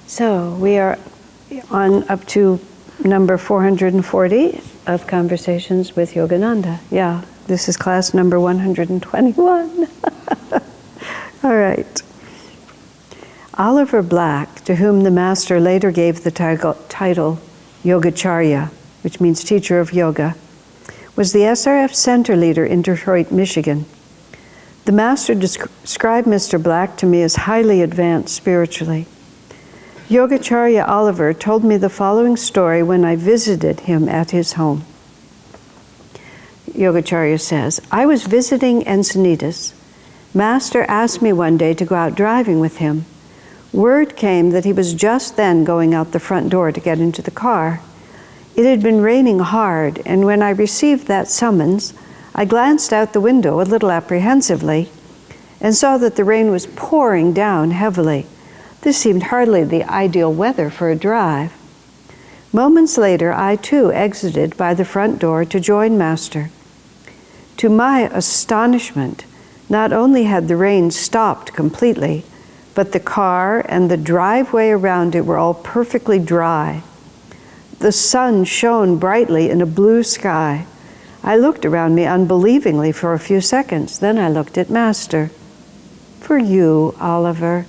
So we are on up to number 440 of Conversations with Yogananda. Yeah, this is class number 121. All right. Oliver Black, to whom the master later gave the title Yogacharya, which means teacher of yoga, was the SRF center leader in Detroit, Michigan. The master described Mr. Black to me as highly advanced spiritually. Yogacharya Oliver told me the following story when I visited him at his home. Yogacharya says, I was visiting Encinitas. Master asked me one day to go out driving with him. Word came that he was just then going out the front door to get into the car. It had been raining hard, and when I received that summons, I glanced out the window a little apprehensively and saw that the rain was pouring down heavily. This seemed hardly the ideal weather for a drive. Moments later, I too exited by the front door to join Master. To my astonishment, not only had the rain stopped completely, but the car and the driveway around it were all perfectly dry. The sun shone brightly in a blue sky. I looked around me unbelievingly for a few seconds. Then I looked at Master. For you, Oliver,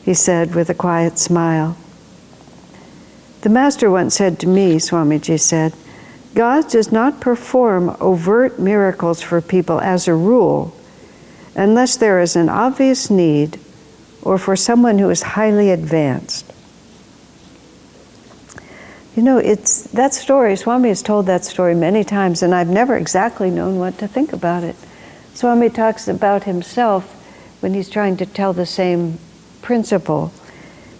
he said with a quiet smile. The Master once said to me, Swamiji said, God does not perform overt miracles for people as a rule, unless there is an obvious need or for someone who is highly advanced. You know, it's that story, Swami has told that story many times, and I've never exactly known what to think about it. Swami talks about himself when he's trying to tell the same principle.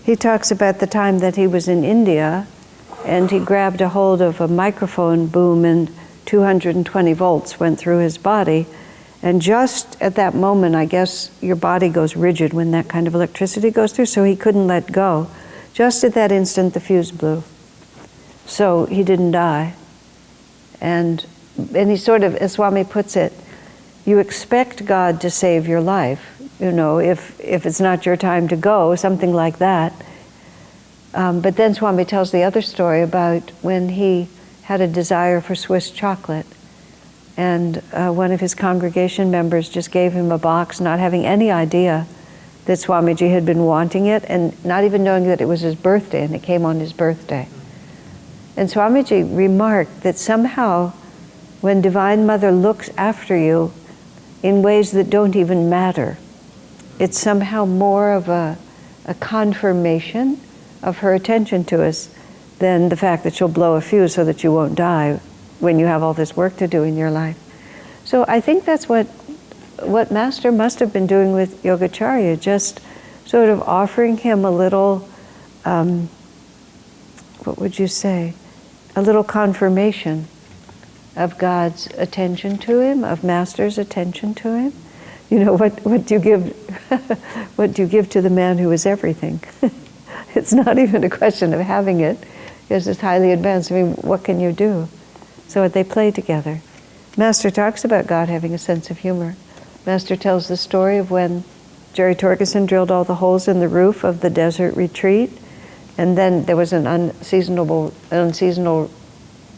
He talks about the time that he was in India, and he grabbed a hold of a microphone boom, and 220 volts went through his body. And just at that moment, I guess your body goes rigid when that kind of electricity goes through, so he couldn't let go. Just at that instant, the fuse blew. So he didn't die. And he sort of, as Swami puts it, you expect God to save your life. You know, if it's not your time to go, something like that. But then Swami tells the other story about when he had a desire for Swiss chocolate. And one of his congregation members just gave him a box, not having any idea that Swamiji had been wanting it, and not even knowing that it was his birthday, and it came on his birthday. And Swamiji remarked that somehow, when Divine Mother looks after you in ways that don't even matter, it's somehow more of a confirmation of her attention to us than the fact that she'll blow a fuse so that you won't die when you have all this work to do in your life. So I think that's what Master must have been doing with Yogacharya, just sort of offering him a little, what would you say, a little confirmation of God's attention to him, of Master's attention to him. You know, what do you give what do you give to the man who is everything? It's not even a question of having it, because it's highly advanced. I mean, what can you do? So they play together. Master talks about God having a sense of humor. Master tells the story of when Jerry Torgerson drilled all the holes in the roof of the desert retreat, and then there was an unseasonal,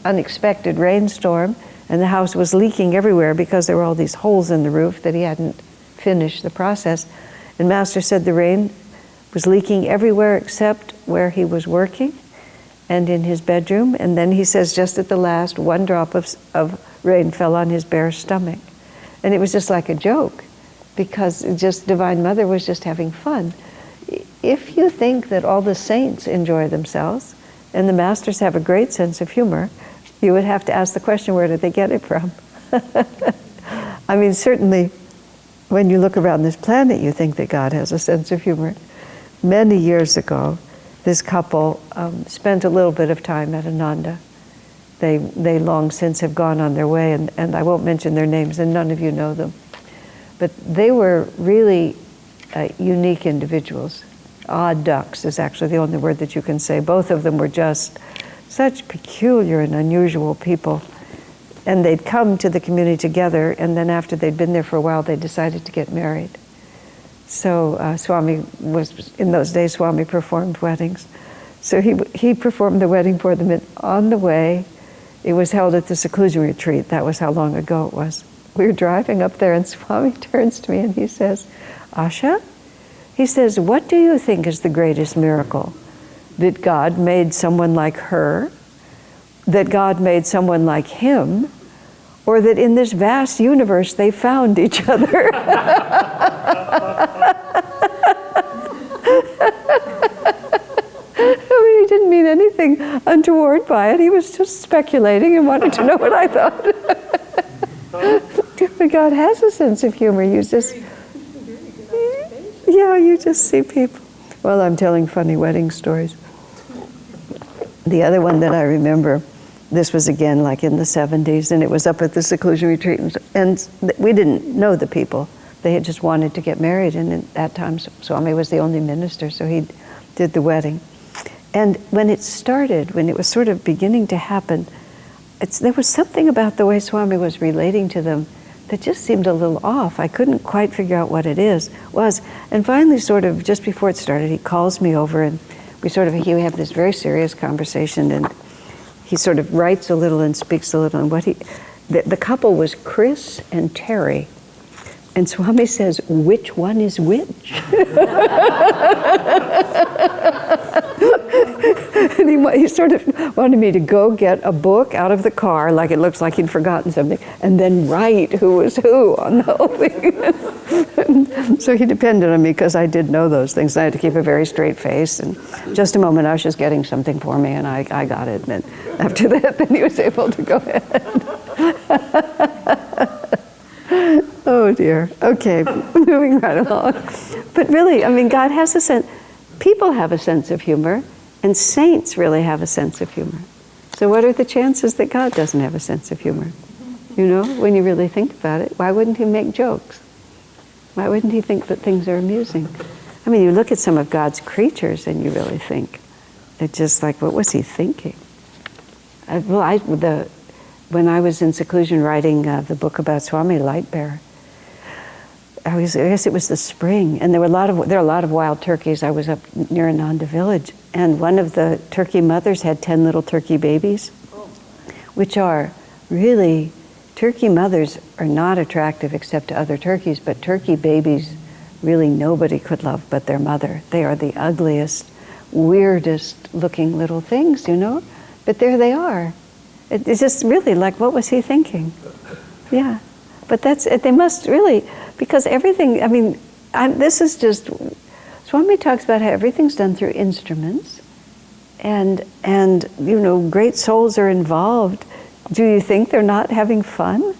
unexpected rainstorm, and the house was leaking everywhere because there were all these holes in the roof that he hadn't finished the process. And Master said the rain was leaking everywhere except where he was working and in his bedroom. And then he says just at the last, one drop of rain fell on his bare stomach. And it was just like a joke, because just Divine Mother was just having fun. If you think that all the saints enjoy themselves and the masters have a great sense of humor, you would have to ask the question, where did they get it from? I mean, certainly when you look around this planet, you think that God has a sense of humor. Many years ago, this couple spent a little bit of time at Ananda. They long since have gone on their way, and I won't mention their names, and none of you know them. But they were really unique individuals. Odd ducks is actually the only word that you can say. Both of them were just such peculiar and unusual people. And they'd come to the community together, and then after they'd been there for a while, they decided to get married. So Swami was, in those days, Swami performed weddings. So he performed the wedding for them, and on the way, it was held at the seclusion retreat. That was how long ago it was. We were driving up there, and Swami turns to me and he says, Asha, he says, what do you think is the greatest miracle? That God made someone like her, that God made someone like him, or that in this vast universe they found each other? He didn't mean anything untoward by it. He was just speculating and wanted to know what I thought. But God has a sense of humor. You just, you just see people. Well, I'm telling funny wedding stories. The other one that I remember, this was again like in the 70s, and it was up at the seclusion retreat, and we didn't know the people. They had just wanted to get married, and at that time Swami was the only minister, so he did the wedding. And when it started, when it was sort of beginning to happen, there was something about the way Swami was relating to them that just seemed a little off. I couldn't quite figure out what it was. And finally, sort of just before it started, he calls me over, and we have this very serious conversation, and he sort of writes a little and speaks a little. And the couple was Chris and Terry. And Swami says, which one is which? And he sort of wanted me to go get a book out of the car, like it looks like he'd forgotten something, and then write who was who on the whole thing. So he depended on me because I did know those things. I had to keep a very straight face. And just a moment, Asha's getting something for me, and I got it. And after that, then he was able to go ahead. Oh dear. Okay, moving right along. But really, I mean, God has a sense. People have a sense of humor, and saints really have a sense of humor. So what are the chances that God doesn't have a sense of humor? You know, when you really think about it, why wouldn't he make jokes? Why wouldn't he think that things are amusing? I mean, you look at some of God's creatures and you really think, they're just like, what was he thinking? When I was in seclusion writing the book about Swami Lightbearer, I guess it was the spring, and there are a lot of wild turkeys. I was up near Ananda village, and one of the turkey mothers had 10 little turkey babies, which are really, turkey mothers are not attractive except to other turkeys, but turkey babies really nobody could love but their mother. They are the ugliest, weirdest looking little things, you know, but there they are. It's just really like, what was he thinking? Yeah, but they must really, because everything, I mean, this is just, Swami talks about how everything's done through instruments, and you know, great souls are involved. Do you think they're not having fun?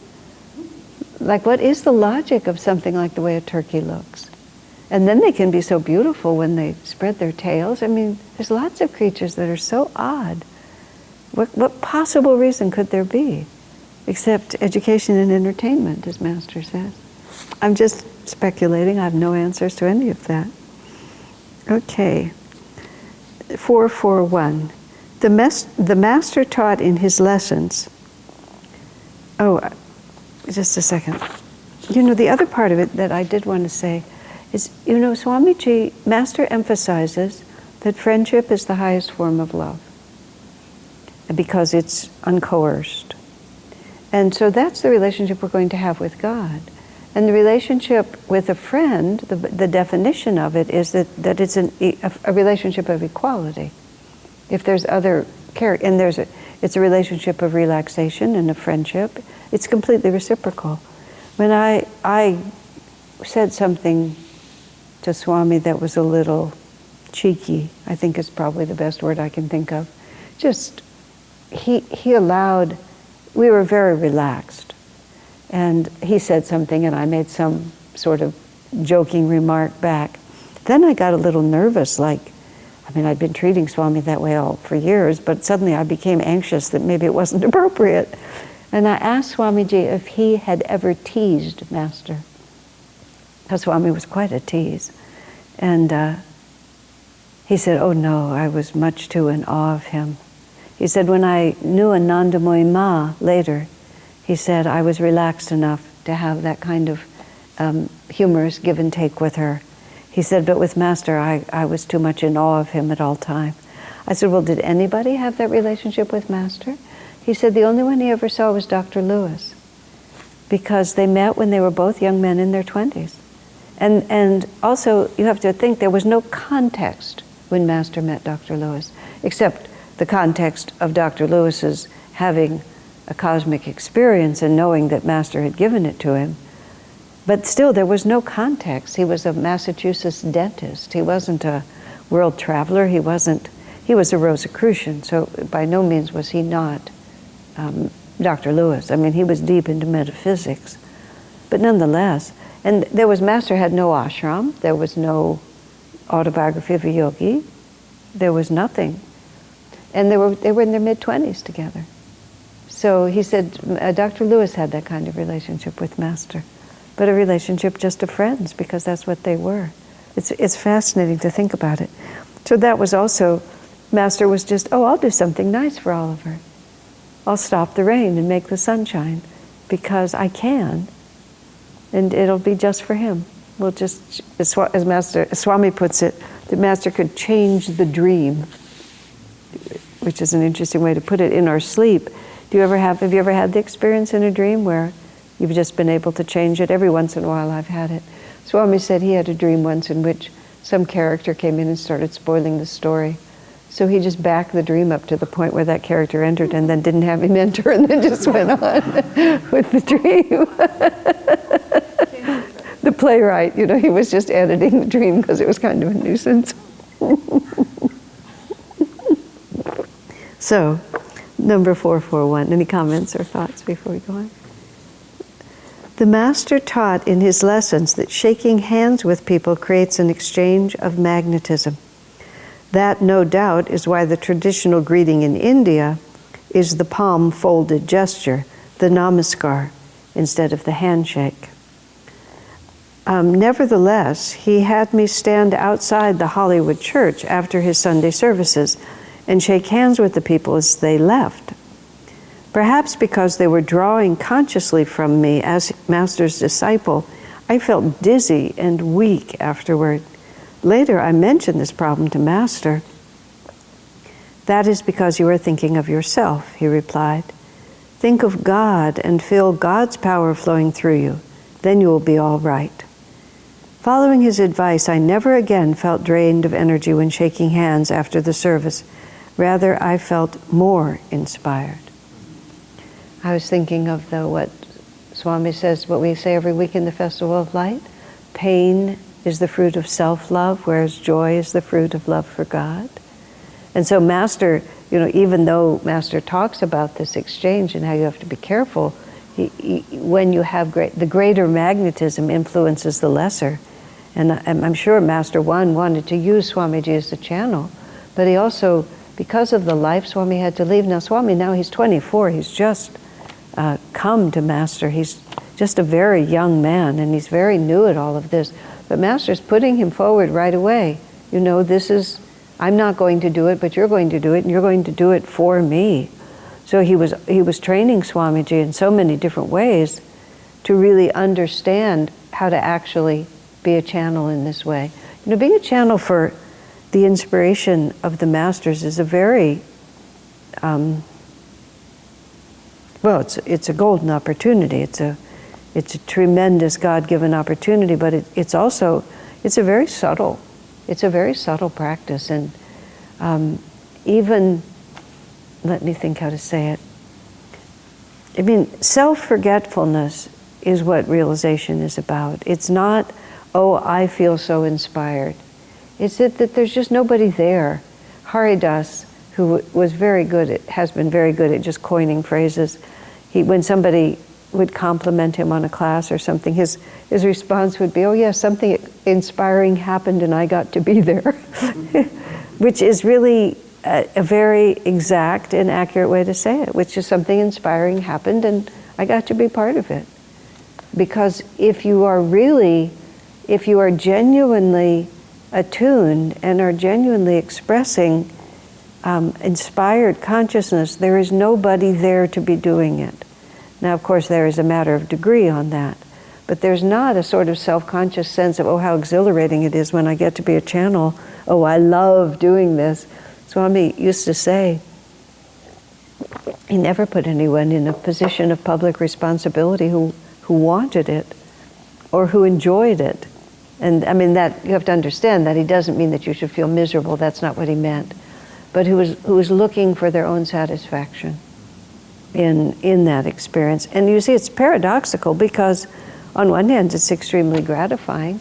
Like, what is the logic of something like the way a turkey looks? And then they can be so beautiful when they spread their tails. I mean, there's lots of creatures that are so odd. What possible reason could there be? Except education and entertainment, as Master says. I'm just speculating. I have no answers to any of that. Okay. 441. The Master taught in his lessons. Oh, just a second. You know, the other part of it that I did want to say is, you know, Swamiji, Master emphasizes that friendship is the highest form of love, because it's uncoerced. And so that's the relationship we're going to have with God. And the relationship with a friend, the definition of it is that it's a relationship of equality. If there's other character, and it's a relationship of relaxation and a friendship, it's completely reciprocal. When I said something to Swami that was a little cheeky, I think is probably the best word I can think of. Just, he allowed, we were very relaxed. And he said something and I made some sort of joking remark back. Then I got a little nervous, like, I mean, I'd been treating Swami that way for years, but suddenly I became anxious that maybe it wasn't appropriate. And I asked Swamiji if he had ever teased Master, because Swami was quite a tease. And he said, oh no, I was much too in awe of him. He said, when I knew Anandamoyi Ma later, he said, I was relaxed enough to have that kind of humorous give and take with her. He said, but with Master, I was too much in awe of him at all time. I said, well, did anybody have that relationship with Master? He said the only one he ever saw was Dr. Lewis, because they met when they were both young men in their 20s. And also, you have to think, there was no context when Master met Dr. Lewis, except the context of Dr. Lewis's having a cosmic experience and knowing that Master had given it to him. But still, there was no context. He was a Massachusetts dentist. He wasn't a world traveler. He was a Rosicrucian, so by no means was he not Dr. Lewis. I mean, he was deep into metaphysics. But nonetheless, and Master had no ashram, there was no autobiography of a yogi, there was nothing. And they were in their mid-20s together. So he said, Dr. Lewis had that kind of relationship with Master, but a relationship just of friends, because that's what they were. It's fascinating to think about it. So that was also, Master was just, I'll do something nice for Oliver. I'll stop the rain and make the sunshine, because I can, and it'll be just for him. We'll just, as Swami puts it, the Master could change the dream, which is an interesting way to put it, in our sleep. Have you ever had the experience in a dream where you've just been able to change it? Every once in a while I've had it. Swami said he had a dream once in which some character came in and started spoiling the story. So he just backed the dream up to the point where that character entered, and then didn't have him enter, and then just went on with the dream. The playwright, he was just editing the dream because it was kind of a nuisance. So, number 441, any comments or thoughts before we go on? The Master taught in his lessons that shaking hands with people creates an exchange of magnetism. That, no doubt, is why the traditional greeting in India is the palm folded gesture, the namaskar, instead of the handshake. Nevertheless, he had me stand outside the Hollywood church after his Sunday services and shake hands with the people as they left. Perhaps because they were drawing consciously from me as Master's disciple, I felt dizzy and weak afterward. Later, I mentioned this problem to Master. That is because you are thinking of yourself, he replied. Think of God and feel God's power flowing through you. Then you will be all right. Following his advice, I never again felt drained of energy when shaking hands after the service. Rather, I felt more inspired. I was thinking of what Swami says, what we say every week in the Festival of Light. Pain is the fruit of self-love, whereas joy is the fruit of love for God. And so Master, even though Master talks about this exchange and how you have to be careful, when you have the greater magnetism influences the lesser. And I'm sure Master wanted to use Swamiji as the channel, but he also, because of the life Swami had to leave. Now Swami, he's 24, he's just come to Master. He's just a very young man, and he's very new at all of this. But Master's putting him forward right away. This is, I'm not going to do it, but you're going to do it, and you're going to do it for me. So he was training Swamiji in so many different ways to really understand how to actually be a channel in this way. Being a channel for the inspiration of the Masters is a very, it's a golden opportunity. It's a tremendous God-given opportunity, but it's a very subtle practice. And even, let me think how to say it. Self-forgetfulness is what realization is about. It's not, I feel so inspired. It's that there's just nobody there. Haridas, who has been very good at just coining phrases, when somebody would compliment him on a class or something, his response would be, yes, something inspiring happened and I got to be there. Which is really a very exact and accurate way to say it, which is something inspiring happened and I got to be part of it. Because if you are genuinely attuned and are genuinely expressing inspired consciousness, there is nobody there to be doing it. Now, of course, there is a matter of degree on that, but there's not a sort of self-conscious sense of, how exhilarating it is when I get to be a channel. I love doing this. Swami used to say he never put anyone in a position of public responsibility who wanted it or who enjoyed it. And I mean, that you have to understand that he doesn't mean that you should feel miserable. That's not what he meant. But who was looking for their own satisfaction in that experience. And you see, it's paradoxical because on one hand, it's extremely gratifying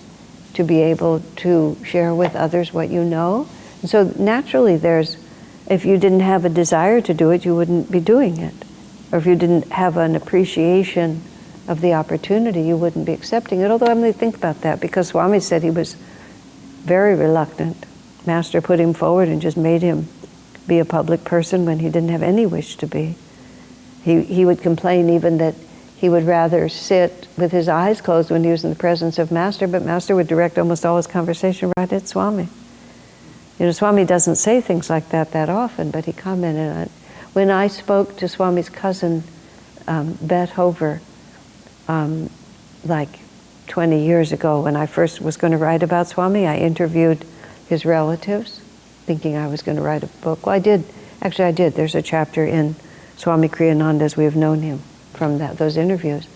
to be able to share with others what you know. And so naturally if you didn't have a desire to do it, you wouldn't be doing it. Or if you didn't have an appreciation of the opportunity, you wouldn't be accepting it. Although I'm going to think about that because Swami said he was very reluctant. Master put him forward and just made him be a public person when he didn't have any wish to be. He would complain even that he would rather sit with his eyes closed when he was in the presence of Master, but Master would direct almost all his conversation right at Swami. You know, Swami doesn't say things like that often, but he commented on it. When I spoke to Swami's cousin, Bet Hover, like 20 years ago, when I first was going to write about Swami, I interviewed his relatives, thinking I was going to write a book. Well, I did. Actually, I did. There's a chapter in Swami Kriyananda as we have known him from those interviews.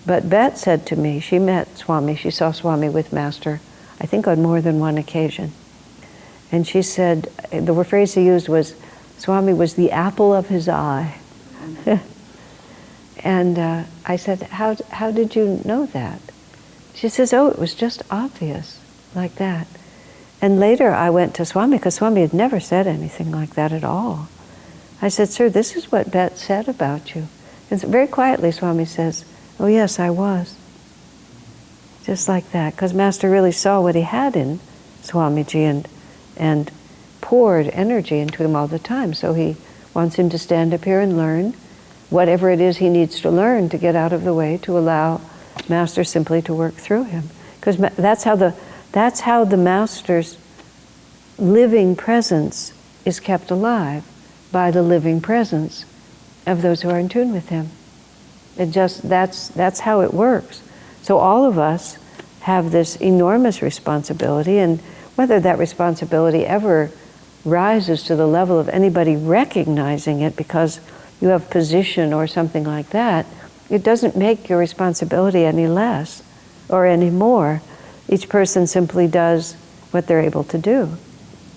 But Bet said to me, she met Swami, she saw Swami with Master, I think on more than one occasion. And she said, the phrase he used was, Swami was the apple of his eye. And I said, how did you know that? She says, oh, it was just obvious, like that. And later I went to Swami, because Swami had never said anything like that at all. I said, sir, this is what Bet said about you. And very quietly Swami says, oh yes, I was. Just like that, because Master really saw what he had in Swamiji and poured energy into him all the time. So he wants him to stand up here and learn whatever it is he needs to learn to get out of the way to allow Master simply to work through him. Because that's how the Master's living presence is kept alive, by the living presence of those who are in tune with him. That's how it works. So all of us have this enormous responsibility, and whether that responsibility ever rises to the level of anybody recognizing it because you have position or something like that, it doesn't make your responsibility any less or any more. Each person simply does what they're able to do.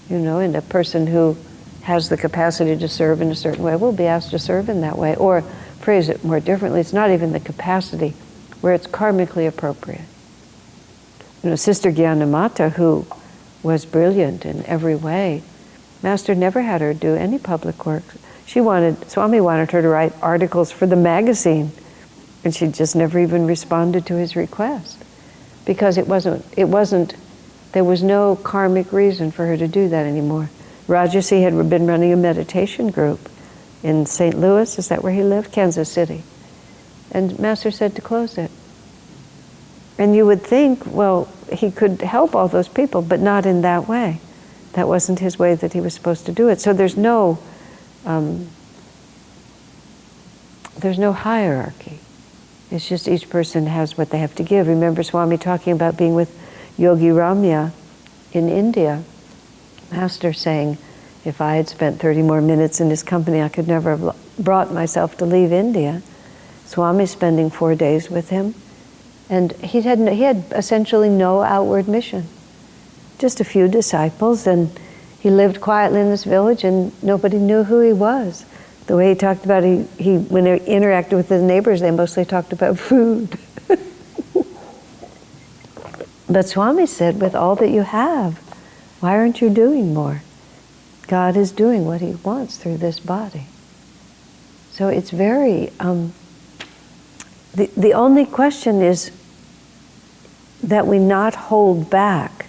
You know, and a person who has the capacity to serve in a certain way will be asked to serve in that way. Or phrase it more differently, it's not even the capacity, where it's karmically appropriate. You know, Sister Gyanamata, who was brilliant in every way, Master never had her do any public work. Swami wanted her to write articles for the magazine, and she just never even responded to his request. Because there was no karmic reason for her to do that anymore. Rajasi had been running a meditation group in St. Louis, is that where he lived? Kansas City. And Master said to close it. And you would think, well, he could help all those people, but not in that way. That wasn't his way that he was supposed to do it. So there's no hierarchy. It's just each person has what they have to give. Remember Swami talking about being with Yogi Ramya in India. Master saying, if I had spent 30 more minutes in his company, I could never have brought myself to leave India. Swami spending 4 days with him. And he had essentially no outward mission. Just a few disciples, and he lived quietly in this village and nobody knew who he was. The way he talked about when he interacted with his neighbors, they mostly talked about food. But Swami said, with all that you have, why aren't you doing more? God is doing what he wants through this body. So it's very, the only question is that we not hold back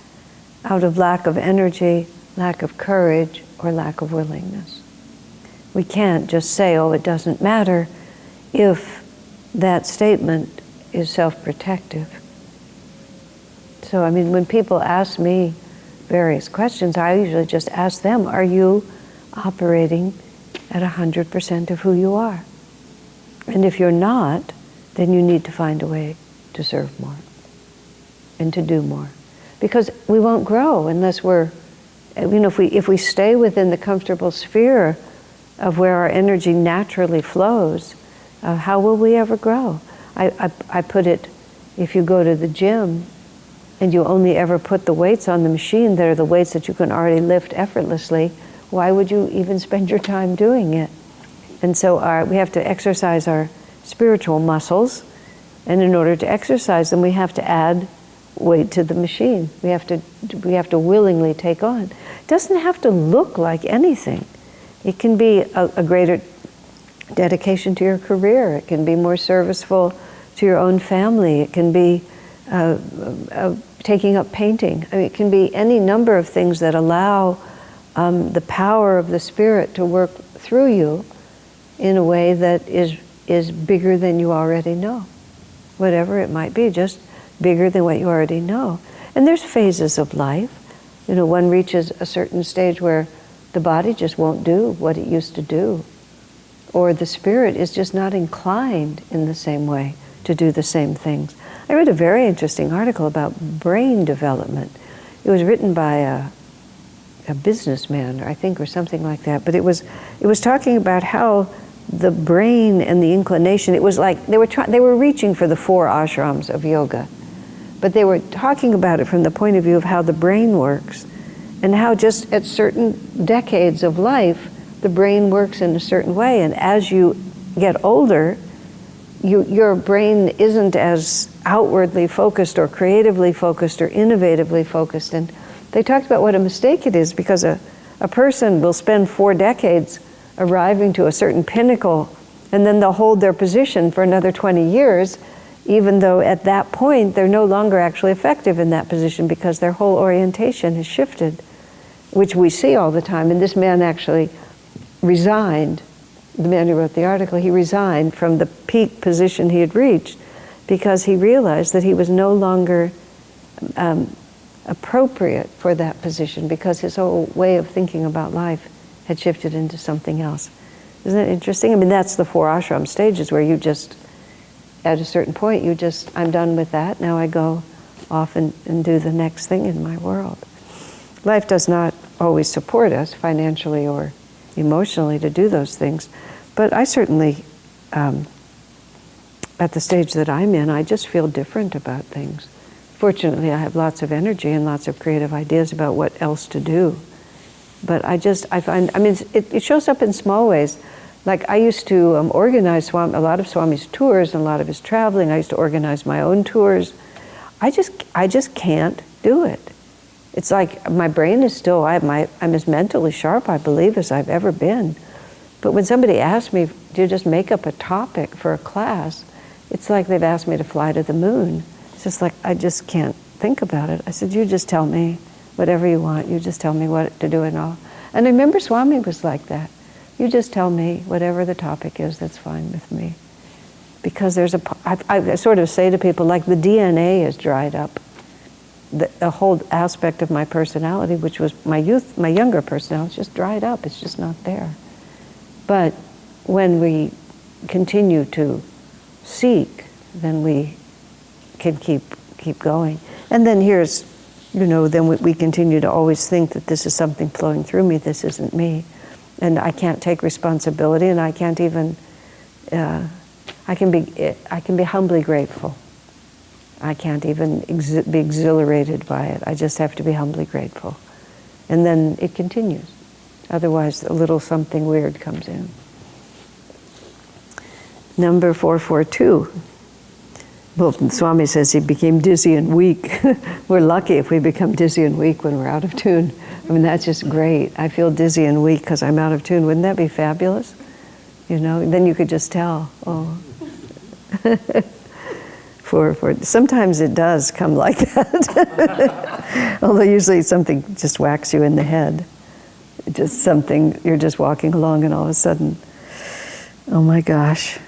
out of lack of energy, lack of courage, or lack of willingness. We can't just say, oh, it doesn't matter, if that statement is self-protective. So, I mean, when people ask me various questions, I usually just ask them, are you operating at 100% of who you are? And if you're not, then you need to find a way to serve more and to do more. Because we won't grow unless we're if we stay within the comfortable sphere of where our energy naturally flows, how will we ever grow? I put it, if you go to the gym and you only ever put the weights on the machine that are the weights that you can already lift effortlessly, why would you even spend your time doing it? And so we have to exercise our spiritual muscles, and in order to exercise them, we have to add weight to the machine. We have to willingly take on. It doesn't have to look like anything. It can be a greater dedication to your career. It can be more serviceful to your own family. It can be taking up painting. I mean, it can be any number of things that allow the power of the Spirit to work through you in a way that is bigger than you already know. Whatever it might be, just bigger than what you already know. And there's phases of life. One reaches a certain stage where the body just won't do what it used to do, or the spirit is just not inclined in the same way to do the same things. I read a very interesting article about brain development. It was written by a businessman, I think, or something like that. But it was talking about how the brain and the inclination. It was like they were reaching for the 4 ashrams of yoga, but they were talking about it from the point of view of how the brain works, and how just at certain decades of life, the brain works in a certain way. And as you get older, your brain isn't as outwardly focused or creatively focused or innovatively focused. And they talked about what a mistake it is, because a person will spend 4 decades arriving to a certain pinnacle, and then they'll hold their position for another 20 years, even though at that point they're no longer actually effective in that position because their whole orientation has shifted, which we see all the time. And this man actually resigned, the man who wrote the article, he resigned from the peak position he had reached because he realized that he was no longer appropriate for that position, because his whole way of thinking about life had shifted into something else. Isn't that interesting? I mean, that's the 4 ashram stages where you just, at a certain point, I'm done with that. Now I go off and do the next thing in my world. Life does not always support us financially or emotionally to do those things, but I certainly, at the stage that I'm in, I just feel different about things. Fortunately, I have lots of energy and lots of creative ideas about what else to do. But I find, it shows up in small ways. Like I used to organize a lot of Swami's tours and a lot of his traveling. I used to organize my own tours. I just can't do it. It's like my brain is still, I'm as mentally sharp, I believe, as I've ever been. But when somebody asks me, do you just make up a topic for a class? It's like they've asked me to fly to the moon. It's just like, I just can't think about it. I said, you just tell me whatever you want. You just tell me what to do and all. And I remember Swami was like that. You just tell me whatever the topic is, that's fine with me. Because I sort of say to people, like the DNA is dried up. The whole aspect of my personality, which was my younger personality, is just dried up. It's just not there. But when we continue to seek, then we can keep going. And then here's, then we continue to always think that this is something flowing through me, this isn't me. And I can't take responsibility, and I can't even, I can be humbly grateful. I can't even be exhilarated by it. I just have to be humbly grateful. And then it continues. Otherwise, a little something weird comes in. Number 442. Well, Swami says he became dizzy and weak. We're lucky if we become dizzy and weak when we're out of tune. I mean, that's just great. I feel dizzy and weak because I'm out of tune. Wouldn't that be fabulous? Then you could just tell. Oh. Sometimes it does come like that. Although usually something just whacks you in the head. Just something, you're just walking along and all of a sudden, oh my gosh.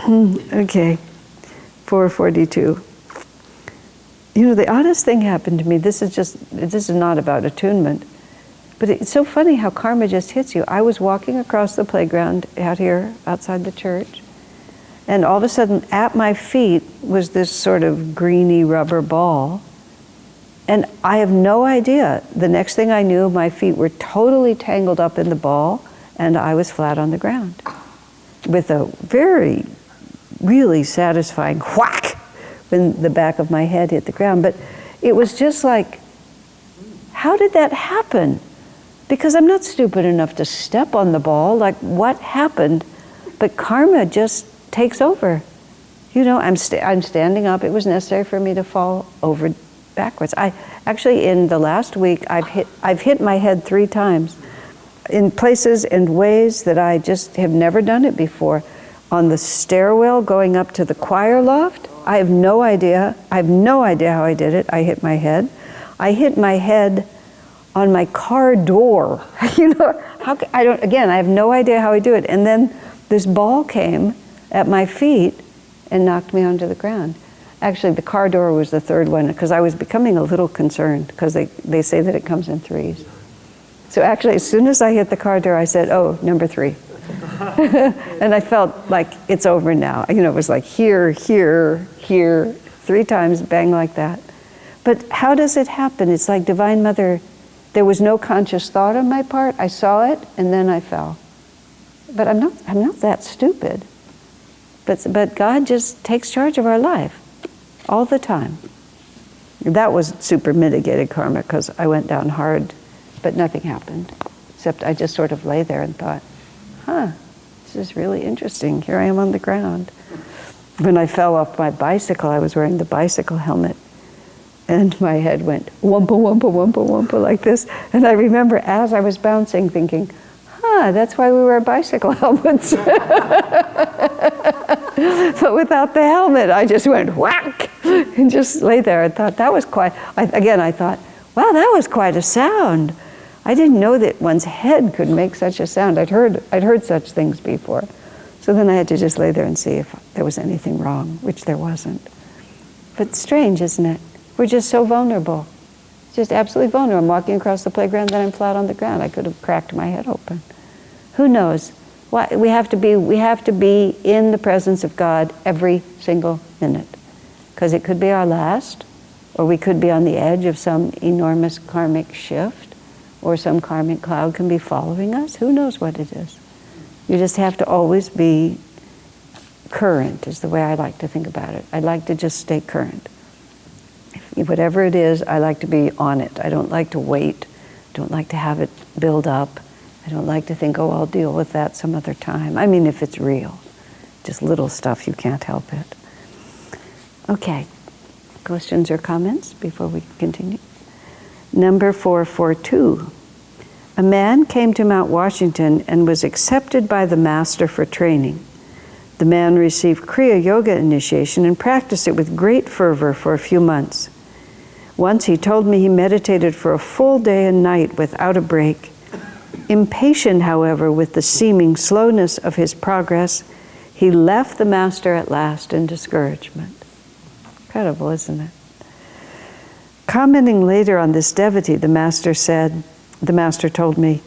Okay. 442. The oddest thing happened to me, this is not about attunement, but it's so funny how karma just hits you. I was walking across the playground out here, outside the church, and all of a sudden, at my feet was this sort of greeny rubber ball, And I have no idea. The next thing I knew, my feet were totally tangled up in the ball, and I was flat on the ground with a very, really satisfying whack when the back of my head hit the ground. But it was just like, how did that happen? Because I'm not stupid enough to step on the ball. Like, what happened? But karma just takes over. You know, I'm standing up. It was necessary for me to fall over backwards. I actually, in the last week, I've hit my head 3 times in places and ways that I just have never done it before. On the stairwell going up to the choir loft, I have no idea. I have no idea how I did it. I hit my head. I hit my head on my car door. You know, I have no idea how I do it. And then this ball came at my feet and knocked me onto the ground. Actually, the car door was the 3rd one, because I was becoming a little concerned, because they say that it comes in 3s. So actually, as soon as I hit the car door, I said, oh, number 3. And I felt like it's over now. You know, it was like here, here, here, 3 times, bang, like that. But how does it happen? It's like Divine Mother, there was no conscious thought on my part. I saw it, and then I fell. But I'm not that stupid. But God just takes charge of our life all the time. That was super mitigated karma, because I went down hard, but nothing happened. Except I just sort of lay there and thought, this is really interesting. Here I am on the ground. When I fell off my bicycle, I was wearing the bicycle helmet, and my head went wumpa, wumpa, wumpa, wumpa, like this. And I remember as I was bouncing thinking, that's why we wear bicycle helmets. But without the helmet, I just went whack and just lay there. I thought that was quite, I thought, wow, that was quite a sound. I didn't know that one's head could make such a sound. I'd heard such things before. So then I had to just lay there and see if there was anything wrong, which there wasn't. But strange, isn't it? We're just so vulnerable. Just absolutely vulnerable. I'm walking across the playground, then I'm flat on the ground. I could have cracked my head open. Who knows? Why, we have to be in the presence of God every single minute. Because it could be our last, or we could be on the edge of some enormous karmic shift, or some karmic cloud can be following us. Who knows what it is? You just have to always be current, is the way I like to think about it. I like to just stay current. Whatever it is, I like to be on it. I don't like to wait. I don't like to have it build up. I don't like to think, oh, I'll deal with that some other time. I mean, if it's real. Just little stuff, you can't help it. Okay. Questions or comments before we continue? Number 442. A man came to Mount Washington and was accepted by the master for training. The man received Kriya Yoga initiation and practiced it with great fervor for a few months. Once he told me he meditated for a full day and night without a break. Impatient, however, with the seeming slowness of his progress, he left the master at last in discouragement. Incredible, isn't it? Commenting later on this devotee, the master told me,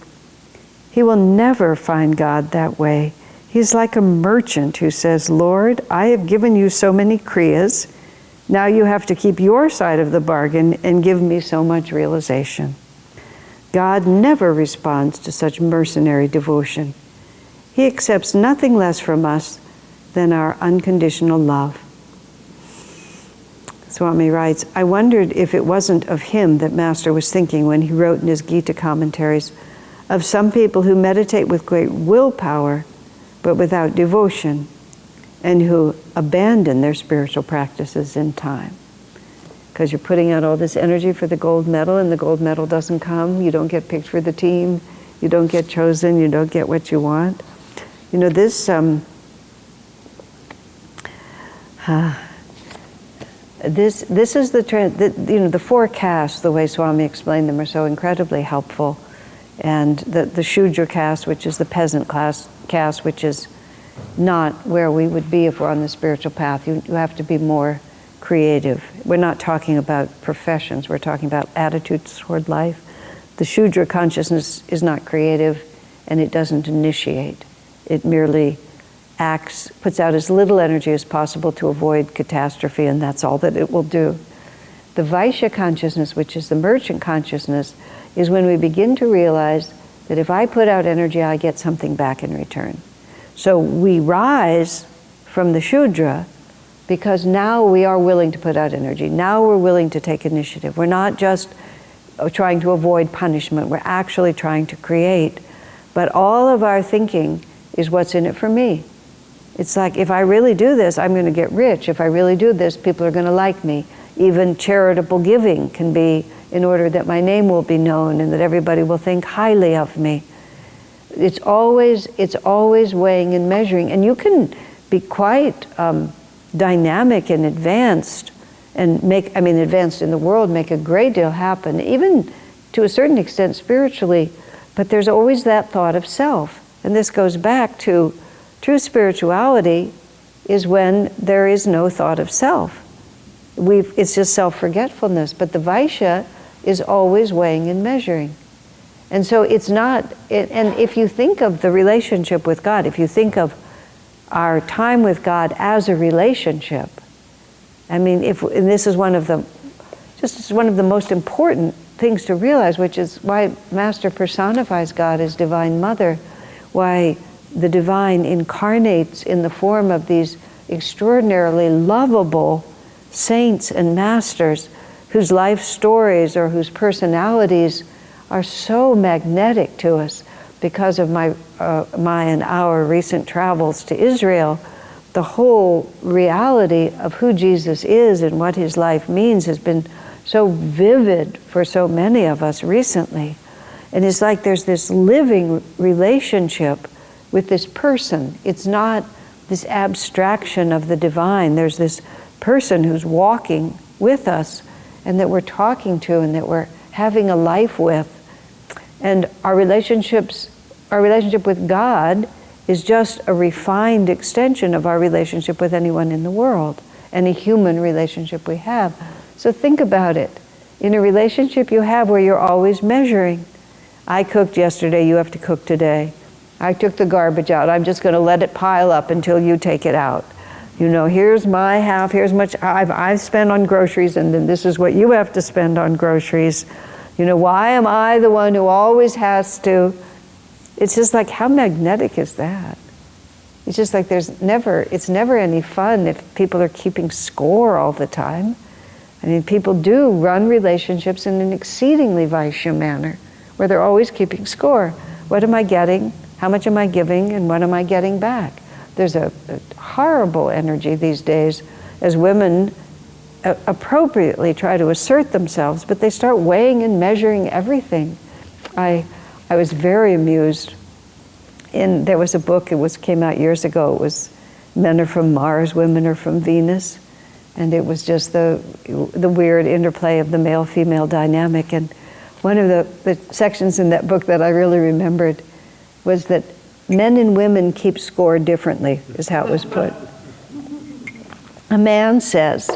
he will never find God that way. He's like a merchant who says, Lord, I have given you so many kriyas. Now you have to keep your side of the bargain and give me so much realization. God never responds to such mercenary devotion. He accepts nothing less from us than our unconditional love. Swami writes, I wondered if it wasn't of him that Master was thinking when he wrote in his Gita commentaries of some people who meditate with great willpower but without devotion, and who abandon their spiritual practices in time. Because you're putting out all this energy for the gold medal, and the gold medal doesn't come, you don't get picked for the team, you don't get chosen, you don't get what you want. You know, this is the 4 castes, the way Swami explained them, are so incredibly helpful. And the Shudra caste, which is the peasant caste, which is not where we would be if we're on the spiritual path. You have to be more creative. We're not talking about professions, we're talking about attitudes toward life. The Shudra consciousness is not creative, and it doesn't initiate. It merely puts out as little energy as possible to avoid catastrophe, and that's all that it will do. The Vaishya consciousness, which is the merchant consciousness, is when we begin to realize that if I put out energy, I get something back in return. So we rise from the Shudra because now we are willing to put out energy. Now we're willing to take initiative. We're not just trying to avoid punishment. We're actually trying to create. But all of our thinking is what's in it for me. It's like, if I really do this, I'm going to get rich. If I really do this, people are going to like me. Even charitable giving can be in order that my name will be known and that everybody will think highly of me. It's always weighing and measuring. And you can be quite dynamic and advanced and advanced in the world, make a great deal happen, even to a certain extent spiritually, but there's always that thought of self. And this goes back to true spirituality is when there is no thought of self. It's just self-forgetfulness, but the Vaishya is always weighing and measuring. And so it's not, and if you think of the relationship with God, if you think of our time with God as a relationship, and this is one of the most important things to realize, which is why Master personifies God as Divine Mother, why the divine incarnates in the form of these extraordinarily lovable saints and masters whose life stories or whose personalities are so magnetic to us because of my and our recent travels to Israel. The whole reality of who Jesus is and what his life means has been so vivid for so many of us recently. And it's like there's this living relationship with this person. It's not this abstraction of the divine. There's this person who's walking with us and that we're talking to and that we're having a life with. And our relationship with God is just a refined extension of our relationship with anyone in the world, any human relationship we have. So think about it. In a relationship you have where you're always measuring. I cooked yesterday, you have to cook today. I took the garbage out, I'm just going to let it pile up until you take it out. Here's my half, here's much I've spent on groceries, and then this is what you have to spend on groceries. Why am I the one who always has to? It's just like, how magnetic is that? It's just like it's never any fun if people are keeping score all the time. People do run relationships in an exceedingly Vaishya manner, where they're always keeping score. What am I getting? How much am I giving? And what am I getting back? There's a horrible energy these days as women appropriately try to assert themselves, but they start weighing and measuring everything. I was very amused. There was a book, came out years ago. It was Men Are From Mars, Women Are From Venus. And it was just the weird interplay of the male-female dynamic. And one of the sections in that book that I really remembered was that men and women keep score differently, is how it was put. A man says,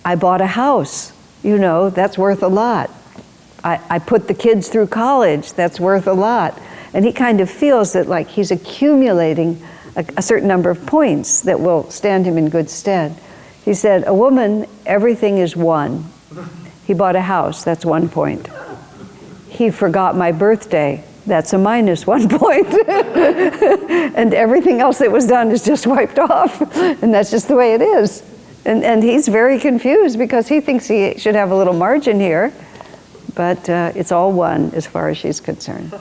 I bought a house, that's worth a lot. I put the kids through college, that's worth a lot. And he kind of feels that like he's accumulating a certain number of points that will stand him in good stead. He said, a woman, everything is 1. He bought a house, that's 1 point. He forgot my birthday, that's a -1 point. And everything else that was done is just wiped off. And that's just the way it is. And he's very confused because he thinks he should have a little margin here. But it's all 1 as far as she's concerned.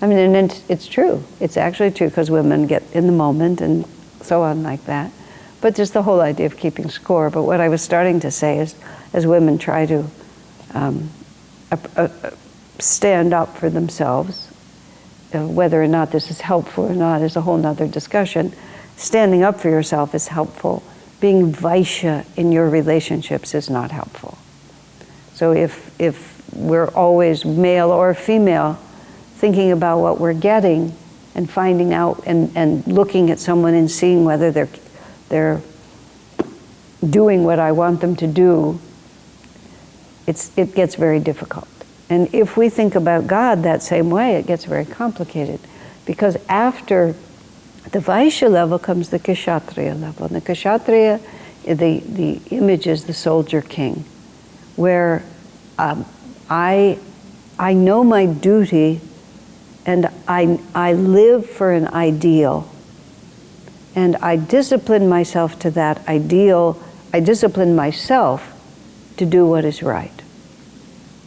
And it's true. It's actually true because women get in the moment and so on like that. But just the whole idea of keeping score. But what I was starting to say is, as women try to stand up for themselves, whether or not this is helpful or not is a whole nother discussion. Standing up for yourself is helpful. Being Vaishya in your relationships is not helpful. So if we're always male or female, thinking about what we're getting and finding out and looking at someone and seeing whether they're doing what I want them to do, it gets very difficult. And if we think about God that same way, it gets very complicated. Because after the Vaishya level comes the Kshatriya level. And the Kshatriya, the image is the soldier king. where I know my duty and I live for an ideal. And I discipline myself to that ideal. I discipline myself to do what is right.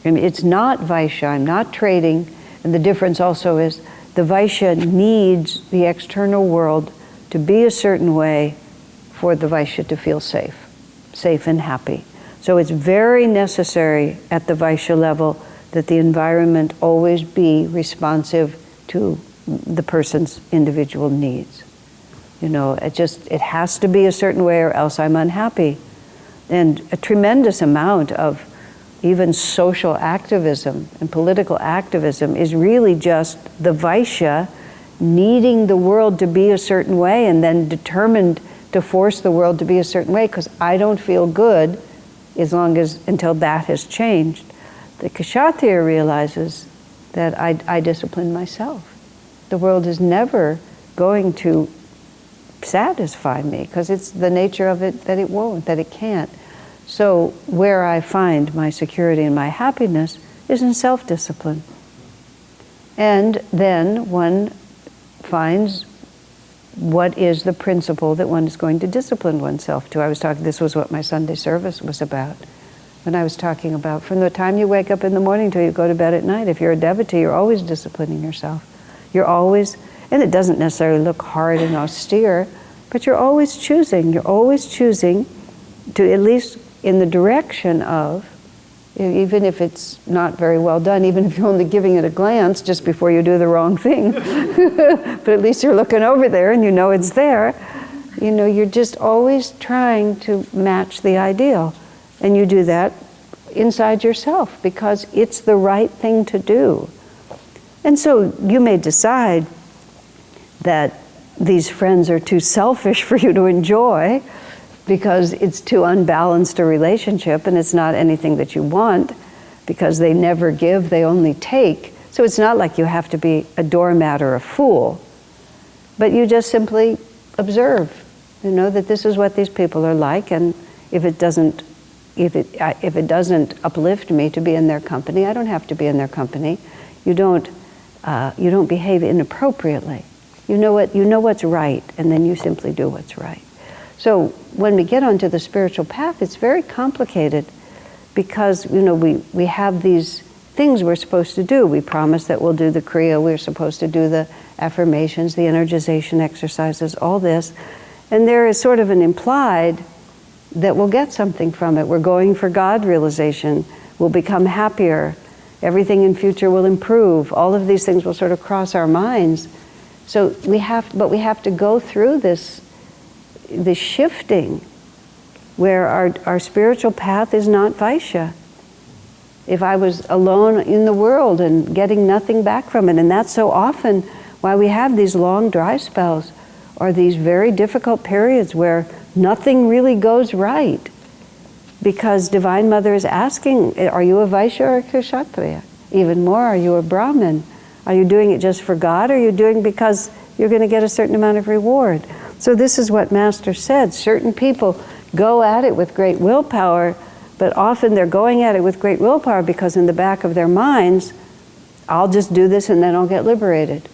And it's not Vaishya, I'm not trading. And the difference also is the Vaishya needs the external world to be a certain way for the Vaishya to feel safe and happy. So it's very necessary at the Vaishya level that the environment always be responsive to the person's individual needs. You know, it has to be a certain way or else I'm unhappy. And a tremendous amount of even social activism and political activism is really just the Vaishya needing the world to be a certain way and then determined to force the world to be a certain way because I don't feel good until that has changed. The Kshatriya realizes that I discipline myself. The world is never going to satisfy me because it's the nature of it that it won't, that it can't. So where I find my security and my happiness is in self-discipline. And then one finds what is the principle that one is going to discipline oneself to. This was what my Sunday service was about. When I was talking about from the time you wake up in the morning till you go to bed at night, if you're a devotee, you're always disciplining yourself. You're always, and it doesn't necessarily look hard and austere, but you're always choosing. You're always choosing to, at least in the direction of, even if it's not very well done, even if you're only giving it a glance just before you do the wrong thing, but at least you're looking over there and you know it's there. You know, you're just always trying to match the ideal. And you do that inside yourself because it's the right thing to do. And so you may decide that these friends are too selfish for you to enjoy because it's too unbalanced a relationship and it's not anything that you want because they never give, they only take. So it's not like you have to be a doormat or a fool, but you just simply observe, you know, that this is what these people are like, and if it doesn't uplift me to be in their company, I don't have to be in their company. You don't behave inappropriately. You know what's right, and then you simply do what's right. So when we get onto the spiritual path, it's very complicated because, you know, we have these things we're supposed to do. We promise that we'll do the Kriya, we're supposed to do the affirmations, the energization exercises, all this. And there is sort of an implied that we'll get something from it. We're going for God realization. We'll become happier. Everything in future will improve. All of these things will sort of cross our minds. So we have to go through this shifting where our spiritual path is not Vaishya. If I was alone in the world and getting nothing back from it, and that's so often why we have these long dry spells or these very difficult periods where nothing really goes right, because Divine Mother is asking, are you a Vaishya or a Kshatriya? Even more, are you a Brahmin? Are you doing it just for God, or are you doing it because you're going to get a certain amount of reward? So this is what Master said. Certain people go at it with great willpower, but often they're going at it with great willpower because in the back of their minds, I'll just do this and then I'll get liberated.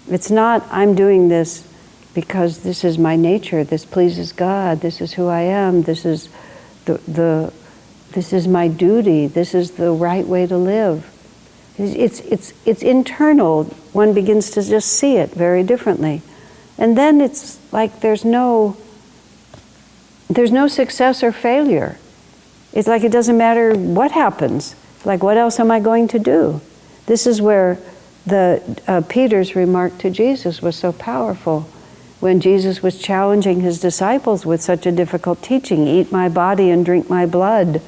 It's not, I'm doing this because this is my nature, this pleases God, this is who I am, this is this is my duty, this is the right way to live. It's internal. One begins to just see it very differently. And then it's like there's no success or failure. It's like it doesn't matter what happens. Like, what else am I going to do? This is where Peter's remark to Jesus was so powerful. When Jesus was challenging his disciples with such a difficult teaching, eat my body and drink my blood.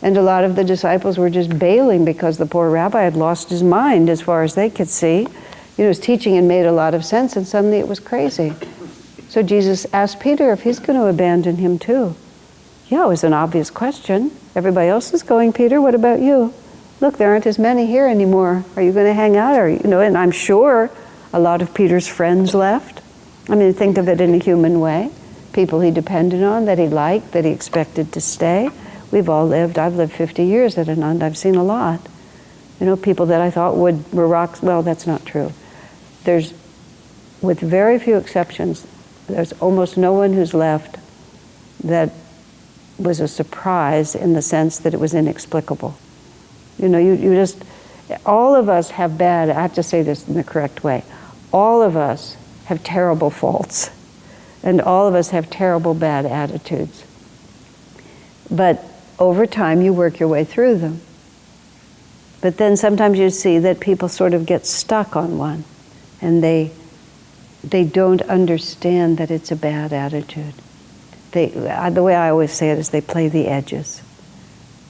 And a lot of the disciples were just bailing because the poor rabbi had lost his mind as far as they could see. You know, his teaching had made a lot of sense, and suddenly it was crazy. So Jesus asked Peter if he's going to abandon him too. Yeah, it was an obvious question. Everybody else is going, Peter, what about you? Look, there aren't as many here anymore. Are you going to hang out? And I'm sure a lot of Peter's friends left. I mean, think of it in a human way. People he depended on, that he liked, that he expected to stay. We've all lived. I've lived 50 years at Ananda. I've seen a lot. You know, people that I thought were rocks. Well, that's not true. There's, with very few exceptions, there's almost no one who's left that was a surprise in the sense that it was inexplicable. You know, you just, all of us have bad, I have to say this in the correct way, all of us have terrible faults, and all of us have terrible bad attitudes. But over time, you work your way through them. But then sometimes you see that people sort of get stuck on one, and they don't understand that it's a bad attitude. The way I always say it is they play the edges.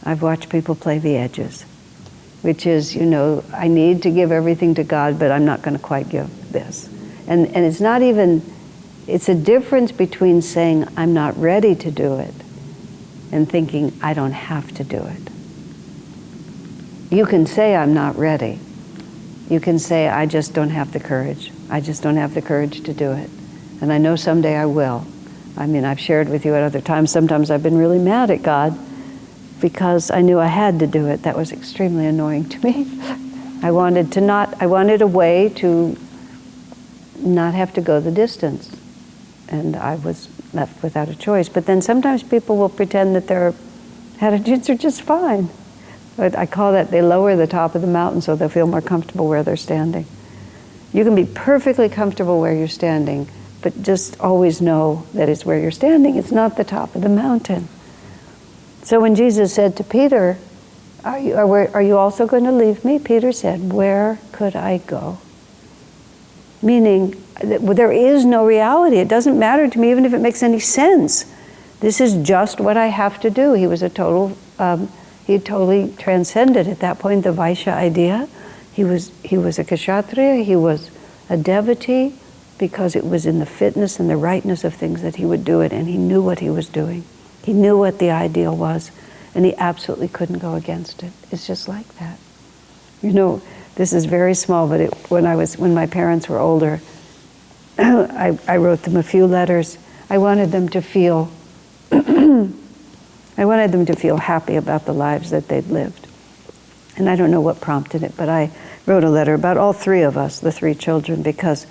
I've watched people play the edges, which is, you know, I need to give everything to God, but I'm not going to quite give this. And it's not even, it's a difference between saying I'm not ready to do it and thinking I don't have to do it. You can say I'm not ready. You can say I just don't have the courage. I just don't have the courage to do it. And I know someday I will. I mean, I've shared with you at other times, sometimes I've been really mad at God because I knew I had to do it. That was extremely annoying to me. I wanted a way to not have to go the distance. And I was left without a choice. But then sometimes people will pretend that their attitudes are just fine. But I call that they lower the top of the mountain so they'll feel more comfortable where they're standing. You can be perfectly comfortable where you're standing, but just always know that it's where you're standing. It's not the top of the mountain. So when Jesus said to Peter, are you also going to leave me? Peter said, where could I go? Meaning, there is no reality. It doesn't matter to me even if it makes any sense. This is just what I have to do. He was a total, he totally transcended at that point the Vaishya idea. He was a Kshatriya, he was a devotee, because it was in the fitness and the rightness of things that he would do it, and he knew what he was doing. He knew what the ideal was, and he absolutely couldn't go against it. It's just like that. You know, this is very small, but when my parents were older, I wrote them a few letters. I wanted them to feel happy about the lives that they'd lived. And I don't know what prompted it, but I wrote a letter about all three of us, the three children, because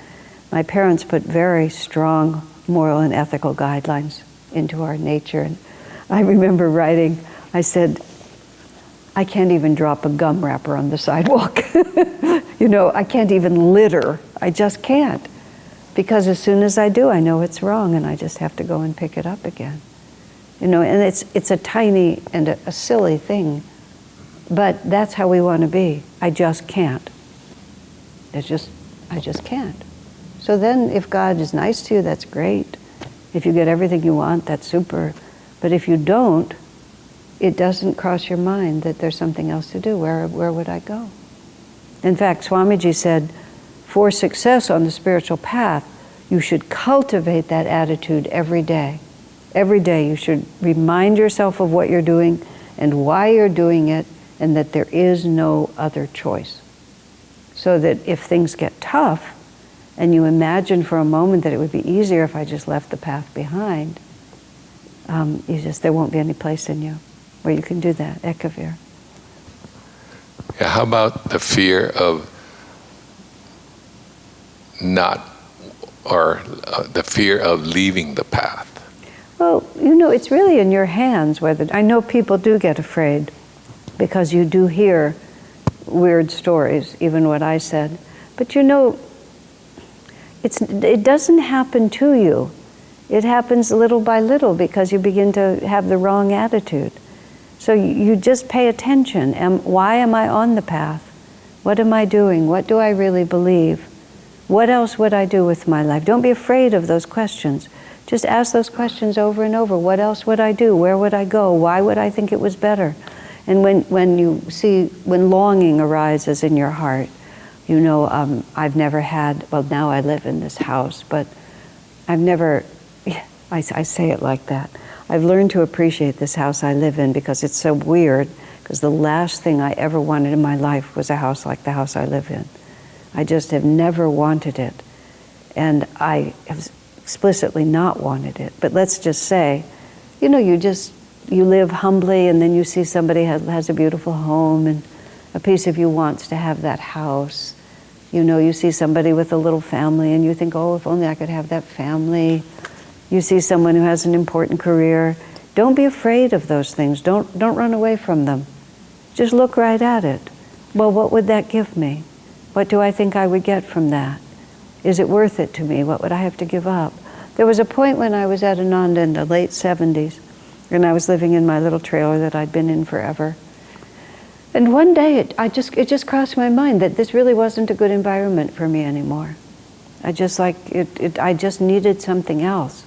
my parents put very strong moral and ethical guidelines into our nature. And I remember writing, I said, I can't even drop a gum wrapper on the sidewalk. You know, I can't even litter. I just can't. Because as soon as I do, I know it's wrong, and I just have to go and pick it up again. You know, and it's a tiny and a silly thing, but that's how we want to be. I just can't. I just can't. So then if God is nice to you, that's great. If you get everything you want, that's super. But if you don't, it doesn't cross your mind that there's something else to do. Where would I go? In fact, Swamiji said, for success on the spiritual path, you should cultivate that attitude every day. Every day you should remind yourself of what you're doing and why you're doing it, and that there is no other choice. So that if things get tough, and you imagine for a moment that it would be easier if I just left the path behind, there won't be any place in you where you can do that. Ekavir. Yeah, how about the fear of the fear of leaving the path? Well, you know, it's really in your hands whether, I know people do get afraid because you do hear weird stories, even what I said. But you know, it doesn't happen to you. It happens little by little because you begin to have the wrong attitude. So you just pay attention. Why am I on the path? What am I doing? What do I really believe? What else would I do with my life? Don't be afraid of those questions. Just ask those questions over and over. What else would I do? Where would I go? Why would I think it was better? And when longing arises in your heart, you know, I've never had, well, now I live in this house, but I've never, I say it like that. I've learned to appreciate this house I live in because it's so weird, because the last thing I ever wanted in my life was a house like the house I live in. I just have never wanted it. And I have explicitly not wanted it. But let's just say, you know, you just you live humbly, and then you see somebody has a beautiful home, and a piece of you wants to have that house. You see somebody with a little family, and you think, oh, if only I could have that family. You see someone who has an important career. Don't be afraid of those things. Don't run away from them. Just look right at it. Well, what would that give me? What do I think I would get from that? Is it worth it to me? What would I have to give up? There was a point when I was at Ananda in the late 70s, and I was living in my little trailer that I'd been in forever. And one day it just crossed my mind that this really wasn't a good environment for me anymore. I just needed something else.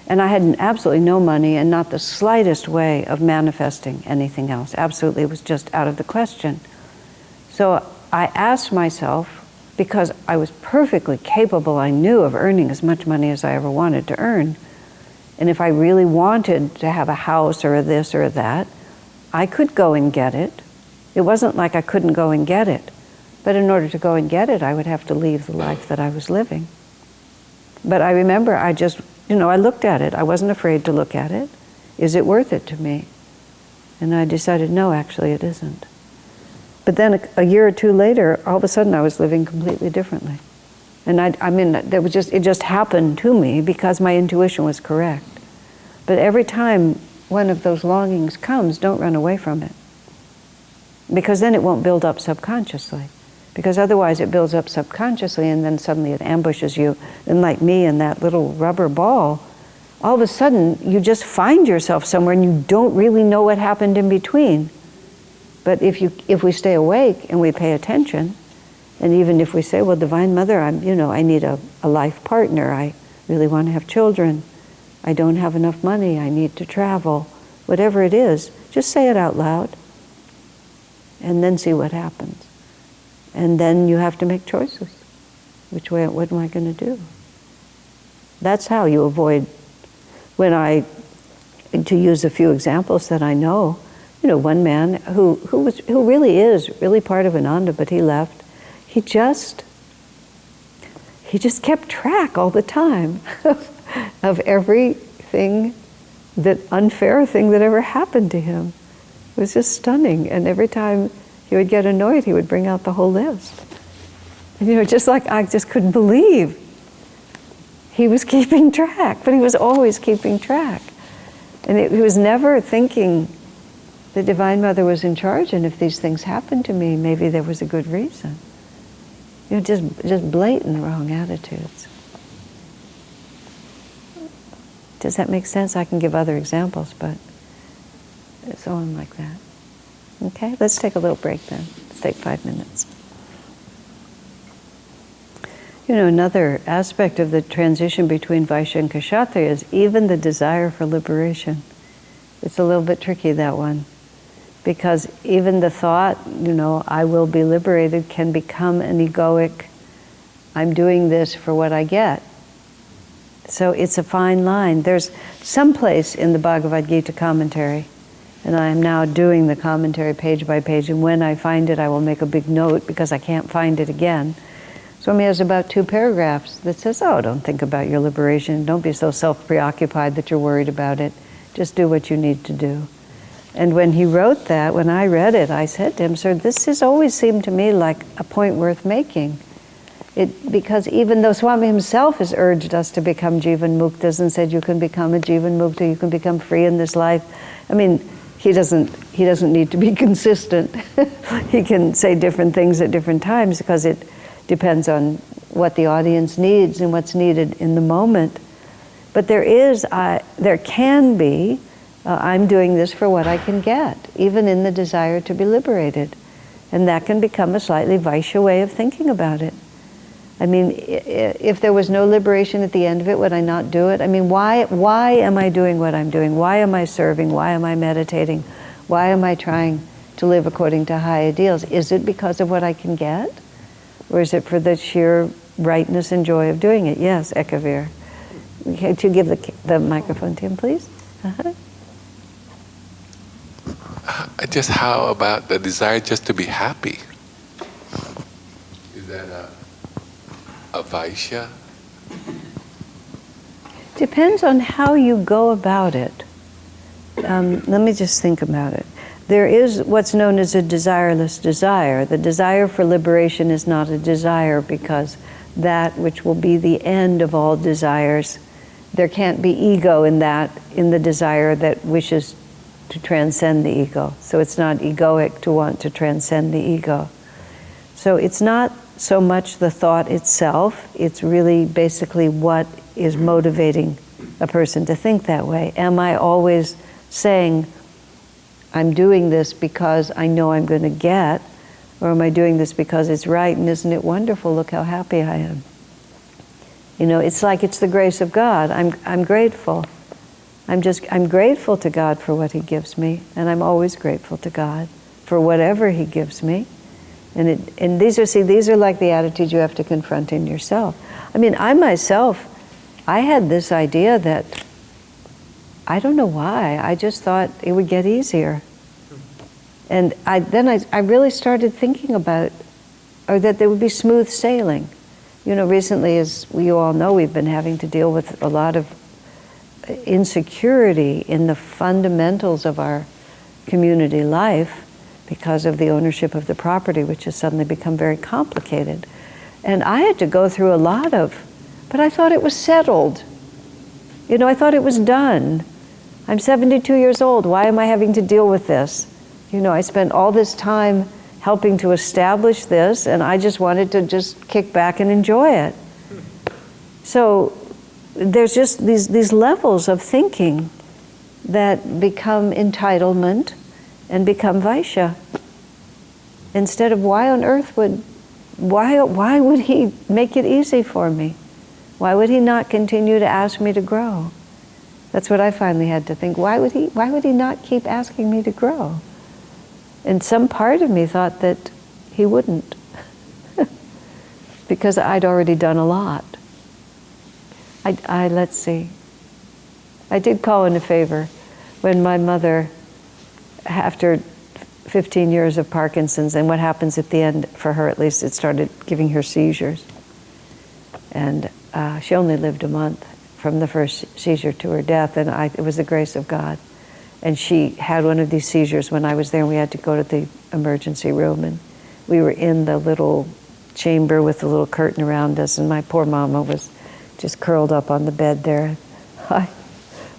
And I had absolutely no money and not the slightest way of manifesting anything else. Absolutely, it was just out of the question. So I asked myself, because I was perfectly capable, I knew, of earning as much money as I ever wanted to earn. And if I really wanted to have a house or a this or a that, I could go and get it. It wasn't like I couldn't go and get it. But in order to go and get it, I would have to leave the life that I was living. But I remember I looked at it. I wasn't afraid to look at it. Is it worth it to me? And I decided, no, actually it isn't. But then a year or two later, all of a sudden I was living completely differently. And it just happened to me because my intuition was correct. But every time one of those longings comes, don't run away from it. Because then it won't build up subconsciously. Because otherwise it builds up subconsciously and then suddenly it ambushes you. And like me and that little rubber ball, all of a sudden you just find yourself somewhere and you don't really know what happened in between. But if we stay awake and we pay attention, and even if we say, well, Divine Mother, I need a life partner, I really want to have children, I don't have enough money, I need to travel, whatever it is, just say it out loud, and then see what happens. And then you have to make choices. What am I going to do? That's how you avoid, to use a few examples that I know, one man who really is really part of Ananda, but he left. He just kept track all the time of everything, that unfair thing that ever happened to him. It was just stunning. And every time he would get annoyed, he would bring out the whole list. And just like I just couldn't believe he was keeping track, but he was always keeping track. And he was never thinking the Divine Mother was in charge, and if these things happened to me, maybe there was a good reason. Just blatant wrong attitudes. Does that make sense? I can give other examples, but it's on like that. Okay, let's take a little break then. Let's take 5 minutes. Another aspect of the transition between Vaishya and Kshatriya is even the desire for liberation. It's a little bit tricky, that one. Because even the thought, I will be liberated, can become an egoic, I'm doing this for what I get. So it's a fine line. There's some place in the Bhagavad Gita commentary, and I am now doing the commentary page by page, and when I find it, I will make a big note because I can't find it again. Swami has about 2 paragraphs that says, don't think about your liberation. Don't be so self-preoccupied that you're worried about it. Just do what you need to do. And when he wrote that, when I read it, I said to him, sir, this has always seemed to me like a point worth making. Because even though Swami himself has urged us to become Jivan Muktas and said you can become a Jivan Mukta, you can become free in this life. I mean, he doesn't need to be consistent. He can say different things at different times because it depends on what the audience needs and what's needed in the moment. But there can be, I'm doing this for what I can get, even in the desire to be liberated. And that can become a slightly Vaishya way of thinking about it. I mean, if there was no liberation at the end of it, would I not do it? I mean, why am I doing what I'm doing? Why am I serving? Why am I meditating? Why am I trying to live according to high ideals? Is it because of what I can get? Or is it for the sheer rightness and joy of doing it? Yes, Ekavir. Okay, to give the microphone to him, please. Uh-huh. Just how about the desire just to be happy? Is that a Vaishya? Depends on how you go about it. let me just think about it. There is what's known as a desireless desire. The desire for liberation is not a desire because that which will be the end of all desires, there can't be ego in that, in the desire that wishes to transcend the ego. So it's not egoic to want to transcend the ego. So it's not so much the thought itself, it's really basically what is motivating a person to think that way. Am I always saying, I'm doing this because I know I'm going to get, or am I doing this because it's right, and isn't it wonderful, look how happy I am. You know, it's like it's the grace of God. I'm grateful. I'm grateful to God for what He gives me, and I'm always grateful to God for whatever He gives me. And these are like the attitudes you have to confront in yourself. I mean, I myself, I had this idea that, I don't know why, I just thought it would get easier. And I really started thinking about, or that there would be smooth sailing. You know, recently, as we all know, we've been having to deal with a lot of insecurity in the fundamentals of our community life because of the ownership of the property, which has suddenly become very complicated. And I had to go through a lot but I thought it was settled. You know, I thought it was done. I'm 72 years old, why am I having to deal with this? You know, I spent all this time helping to establish this, and I just wanted to just kick back and enjoy it. So there's just these levels of thinking that become entitlement and become Vaishya. Instead of why on earth why would He make it easy for me? Why would He not continue to ask me to grow? That's what I finally had to think. Why would He not keep asking me to grow? And some part of me thought that He wouldn't, because I'd already done a lot. Let's see. I did call in a favor when my mother, after 15 years of Parkinson's, and what happens at the end, for her at least, it started giving her seizures. And she only lived a month from the first seizure to her death, and it was the grace of God. And she had one of these seizures when I was there, and we had to go to the emergency room, and we were in the little chamber with the little curtain around us, and my poor mama was just curled up on the bed there.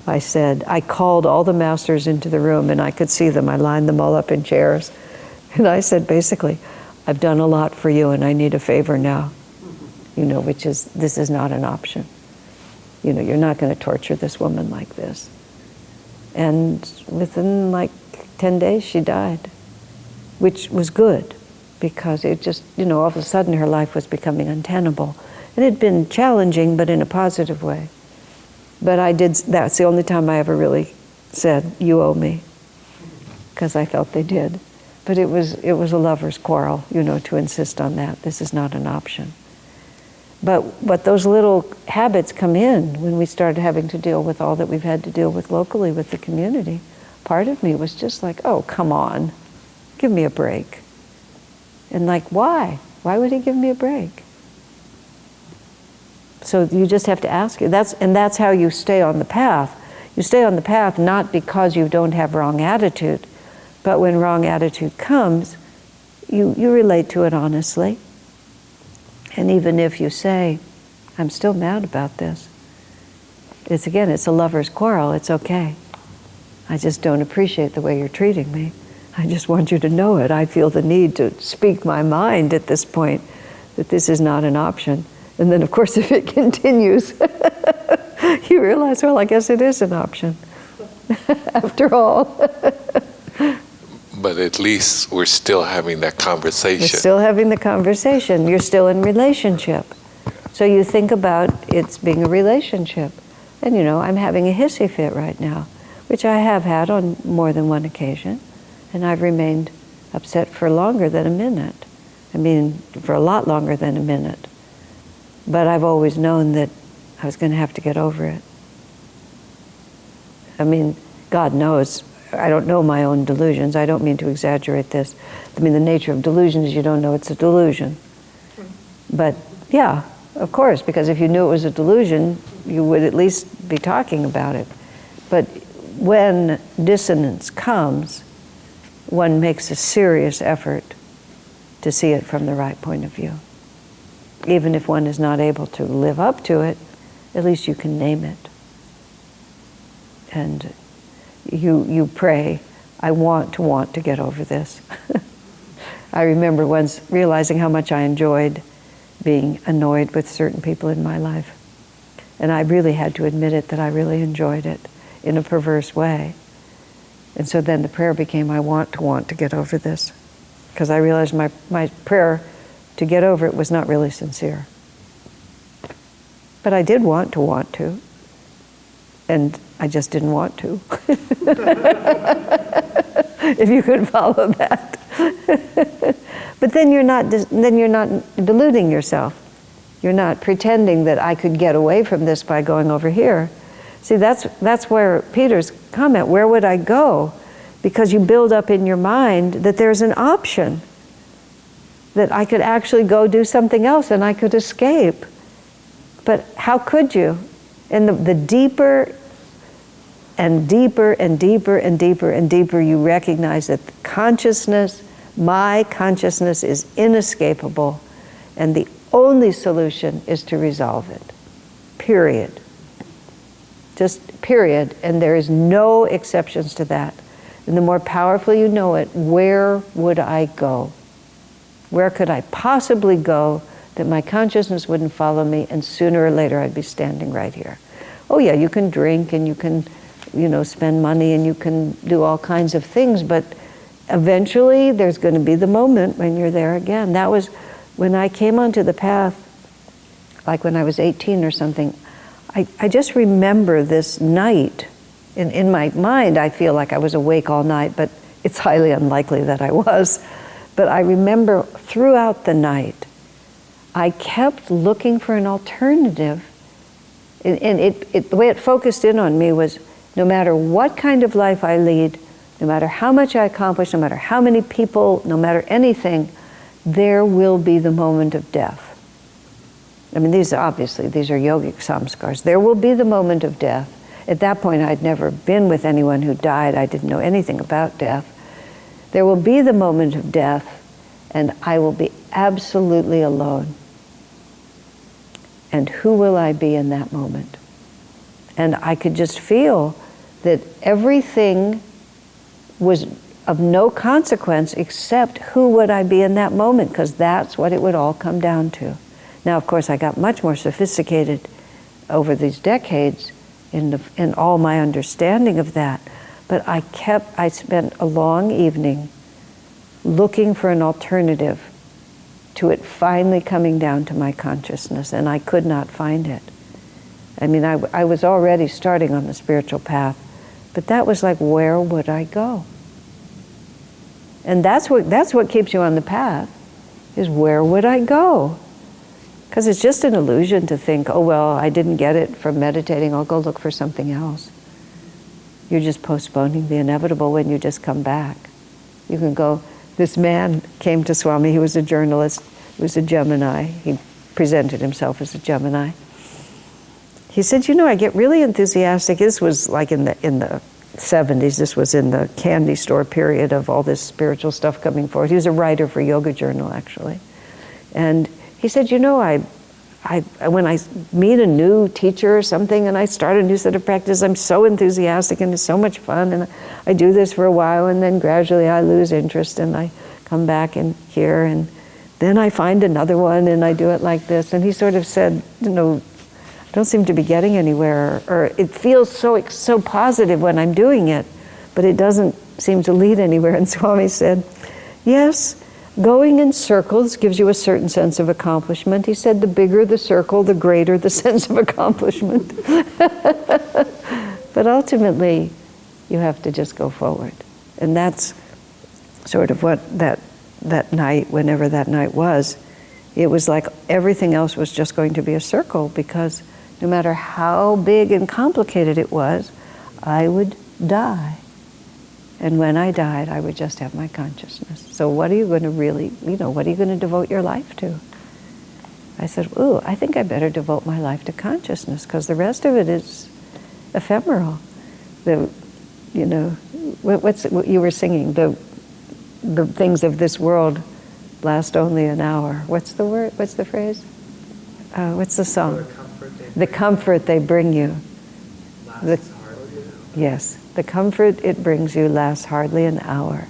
I called all the masters into the room, and I could see them. I lined them all up in chairs. And I said, basically, I've done a lot for you, and I need a favor now. You know, which is, this is not an option. You know, you're not going to torture this woman like this. And within like 10 days, she died, which was good, because it just, you know, all of a sudden her life was becoming untenable. It had been challenging, but in a positive way. But that's the only time I ever really said, you owe me, because I felt they did. But it was a lover's quarrel, you know, to insist on that. This is not an option. But those little habits come in when we started having to deal with all that we've had to deal with locally with the community. Part of me was just like, oh, come on, give me a break. And like, why? Why would He give me a break? So you just have to ask it. That's how you stay on the path. You stay on the path not because you don't have wrong attitude, but when wrong attitude comes, you relate to it honestly. And even if you say, I'm still mad about this, it's a lover's quarrel, it's okay. I just don't appreciate the way you're treating me. I just want you to know it. I feel the need to speak my mind at this point, that this is not an option. And then, of course, if it continues, you realize, well, I guess it is an option, after all. But at least we're still having that conversation. We're still having the conversation. You're still in relationship. So you think about it's being a relationship. And, you know, I'm having a hissy fit right now, which I have had on more than one occasion. And I've remained upset for longer than a minute. I mean, for a lot longer than a minute. But I've always known that I was going to have to get over it. I mean, God knows, I don't know my own delusions. I don't mean to exaggerate this. I mean, the nature of delusion is you don't know it's a delusion. But yeah, of course, because if you knew it was a delusion, you would at least be talking about it. But when dissonance comes, one makes a serious effort to see it from the right point of view. Even if one is not able to live up to it, at least you can name it. And you pray, I want to get over this. I remember once realizing how much I enjoyed being annoyed with certain people in my life. And I really had to admit it, that I really enjoyed it in a perverse way. And so then the prayer became, I want to get over this. Because I realized my prayer to get over it was not really sincere. But I did want to. And I just didn't want to. If you could follow that. But then you're not deluding yourself. You're not pretending that I could get away from this by going over here. See, that's where Peter's comment, where would I go? Because you build up in your mind that there's an option, that I could actually go do something else and I could escape. But how could you? And the deeper and deeper and deeper and deeper and deeper you recognize that consciousness, my consciousness, is inescapable, and the only solution is to resolve it. Period. Just period. And there is no exceptions to that. And the more powerful you know it, where would I go? Where could I possibly go that my consciousness wouldn't follow me, and sooner or later I'd be standing right here? Oh yeah, you can drink and you can, spend money and you can do all kinds of things, but eventually there's going to be the moment when you're there again. That was when I came onto the path, like when I was 18 or something. I just remember this night. In my mind, I feel like I was awake all night, but it's highly unlikely that I was. But I remember throughout the night, I kept looking for an alternative. And the way it focused in on me was, no matter what kind of life I lead, no matter how much I accomplish, no matter how many people, no matter anything, there will be the moment of death. I mean, these are yogic samskars. There will be the moment of death. At that point, I'd never been with anyone who died. I didn't know anything about death. There will be the moment of death, and I will be absolutely alone. And who will I be in that moment? And I could just feel that everything was of no consequence except who would I be in that moment, because that's what it would all come down to. Now, of course, I got much more sophisticated over these decades in all my understanding of that. But I spent a long evening looking for an alternative to it finally coming down to my consciousness, and I could not find it. I mean, I was already starting on the spiritual path, but that was like, where would I go? And that's what keeps you on the path, is where would I go? Because it's just an illusion to think, oh, well, I didn't get it from meditating, I'll go look for something else. You're just postponing the inevitable when you just come back. You can go, this man came to Swami, he was a journalist, he was a Gemini, he presented himself as a Gemini. He said, I get really enthusiastic. This was like in the 70s, this was in the candy store period of all this spiritual stuff coming forward. He was a writer for Yoga Journal, actually. And he said, when I meet a new teacher or something and I start a new set of practice, I'm so enthusiastic and it's so much fun, and I do this for a while, and then gradually I lose interest and I come back in here, and then I find another one and I do it like this. And he sort of said, I don't seem to be getting anywhere, or it feels so positive when I'm doing it, but it doesn't seem to lead anywhere. And Swami said, yes, going in circles gives you a certain sense of accomplishment. He said, the bigger the circle, the greater the sense of accomplishment. But ultimately, you have to just go forward. And that's sort of what that night, whenever that night was, it was like everything else was just going to be a circle, because no matter how big and complicated it was, I would die. And when I died, I would just have my consciousness. So what are you going to really, what are you going to devote your life to? I said, I think I better devote my life to consciousness, because the rest of it is ephemeral. what you were singing, the things of this world last only an hour. What's the word? What's the phrase? What's the song? The comfort they bring you. Yes, the comfort it brings you lasts hardly an hour.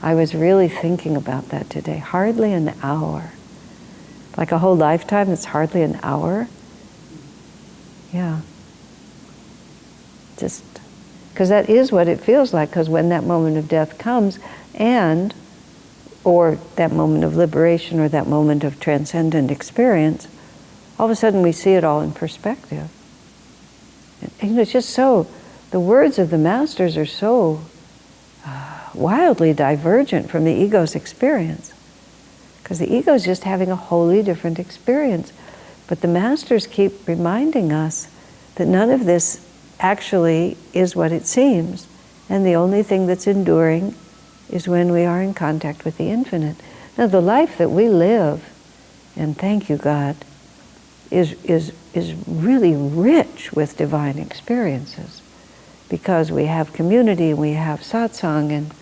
I was really thinking about that today. Hardly an hour. Like a whole lifetime, it's hardly an hour. Yeah. Just, because that is what it feels like, because when that moment of death comes, or that moment of liberation, or that moment of transcendent experience, all of a sudden we see it all in perspective. And it's just so, the words of the masters are so wildly divergent from the ego's experience. Because the ego is just having a wholly different experience. But the masters keep reminding us that none of this actually is what it seems. And the only thing that's enduring is when we are in contact with the infinite. Now the life that we live, and thank you God, is really rich with divine experiences. Because we have community, and we have satsang, and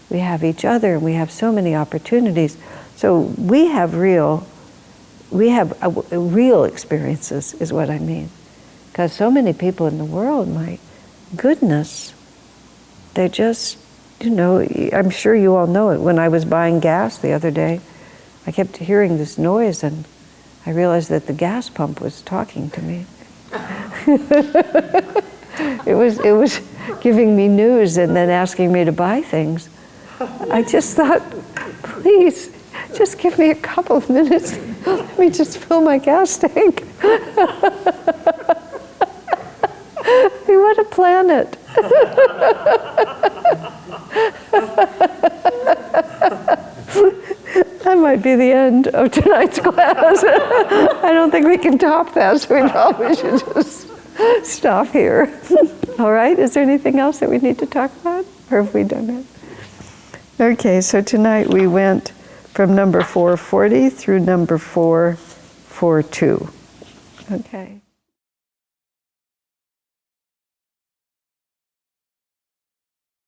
we have each other, and we have so many opportunities. So we have real experiences, is what I mean. Because so many people in the world, my goodness, they're just, I'm sure you all know it. When I was buying gas the other day, I kept hearing this noise, and I realized that the gas pump was talking to me. It was giving me news and then asking me to buy things. I just thought, please, just give me a couple of minutes. Let me just fill my gas tank. What a planet. That might be the end of tonight's class. I don't think we can top that, so we probably should just stop here. All right, is there anything else that we need to talk about? Or have we done it? Okay, so tonight we went from number 440 through number 442. Okay.